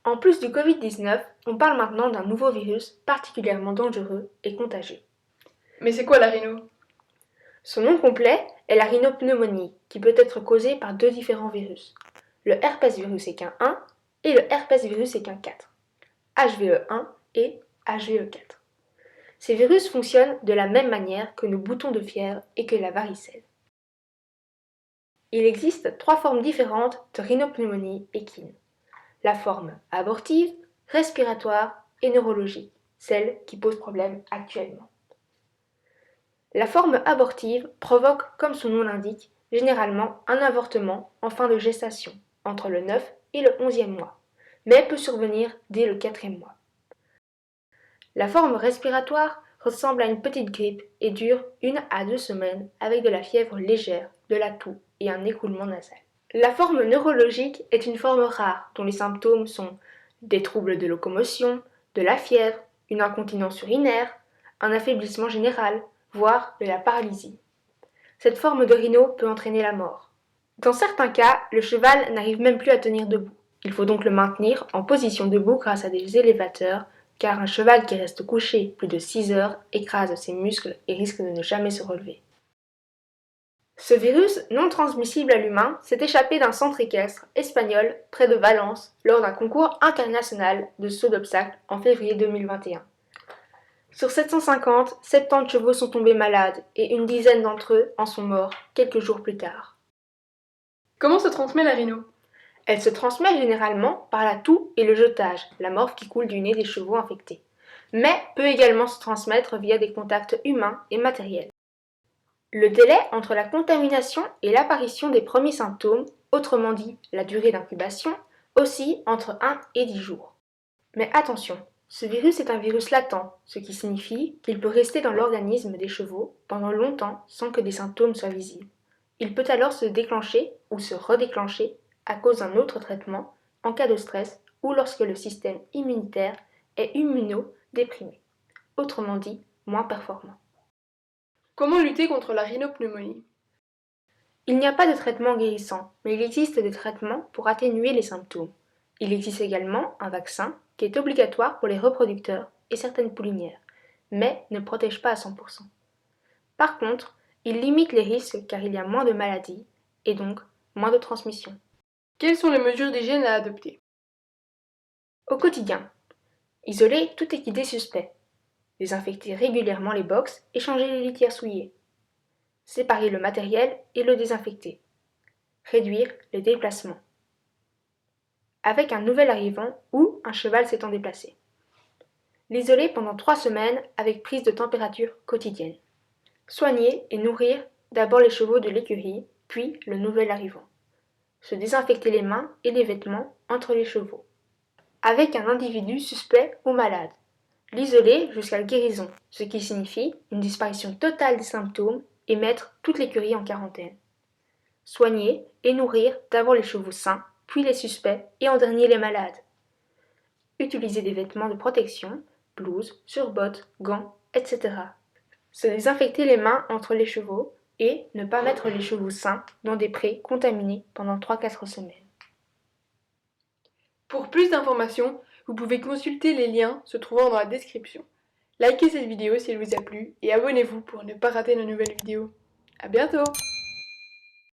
En plus du Covid-19, on parle maintenant d'un nouveau virus particulièrement dangereux et contagieux. Mais c'est quoi la rhino? Son nom complet est la rhinopneumonie, qui peut être causée par deux différents virus, le herpesvirus équin 1 et le herpesvirus équin 4, HVE1 et HVE4. Ces virus fonctionnent de la même manière que nos boutons de fièvre et que la varicelle. Il existe trois formes différentes de rhinopneumonie équine. La forme abortive, respiratoire et neurologique, celle qui pose problème actuellement. La forme abortive provoque, comme son nom l'indique, généralement un avortement en fin de gestation, entre le 9 et le 11e mois, mais peut survenir dès le 4e mois. La forme respiratoire ressemble à une petite grippe et dure 1 à 2 semaines avec de la fièvre légère, de la toux et un écoulement nasal. La forme neurologique est une forme rare dont les symptômes sont des troubles de locomotion, de la fièvre, une incontinence urinaire, un affaiblissement général, voire de la paralysie. Cette forme de rhino peut entraîner la mort. Dans certains cas, le cheval n'arrive même plus à tenir debout. Il faut donc le maintenir en position debout grâce à des élévateurs, car un cheval qui reste couché plus de 6 heures écrase ses muscles et risque de ne jamais se relever. Ce virus, non transmissible à l'humain, s'est échappé d'un centre équestre espagnol près de Valence lors d'un concours international de saut d'obstacles en février 2021. Sur 750, 70 chevaux sont tombés malades et une dizaine d'entre eux en sont morts quelques jours plus tard. Comment se transmet la rhino? Elle se transmet généralement par la toux et le jetage, la morve qui coule du nez des chevaux infectés, mais peut également se transmettre via des contacts humains et matériels. Le délai entre la contamination et l'apparition des premiers symptômes, autrement dit la durée d'incubation, oscille entre 1 et 10 jours. Mais attention, ce virus est un virus latent, ce qui signifie qu'il peut rester dans l'organisme des chevaux pendant longtemps sans que des symptômes soient visibles. Il peut alors se déclencher ou se redéclencher à cause d'un autre traitement en cas de stress ou lorsque le système immunitaire est immunodéprimé, autrement dit moins performant. Comment lutter contre la rhinopneumonie? Il n'y a pas de traitement guérissant, mais il existe des traitements pour atténuer les symptômes. Il existe également un vaccin qui est obligatoire pour les reproducteurs et certaines poulinières, mais ne protège pas à 100%. Par contre, il limite les risques car il y a moins de maladies et donc moins de transmission. Quelles sont les mesures d'hygiène à adopter? Au quotidien, isoler tout équidé suspect, désinfecter régulièrement les box et changer les litières souillées, séparer le matériel et le désinfecter, réduire les déplacements, avec un nouvel arrivant ou un cheval s'étant déplacé. L'isoler pendant 3 semaines avec prise de température quotidienne. Soigner et nourrir d'abord les chevaux de l'écurie, puis le nouvel arrivant. Se désinfecter les mains et les vêtements entre les chevaux. Avec un individu suspect ou malade. L'isoler jusqu'à la guérison, ce qui signifie une disparition totale des symptômes et mettre toute l'écurie en quarantaine. Soigner et nourrir d'abord les chevaux sains, puis les suspects et en dernier les malades. Utiliser des vêtements de protection, blouses, surbottes, gants, etc. Se désinfecter les mains entre les chevaux et ne pas mettre les chevaux sains dans des prés contaminés pendant 3-4 semaines. Pour plus d'informations, vous pouvez consulter les liens se trouvant dans la description. Likez cette vidéo si elle vous a plu et abonnez-vous pour ne pas rater nos nouvelles vidéos. À bientôt!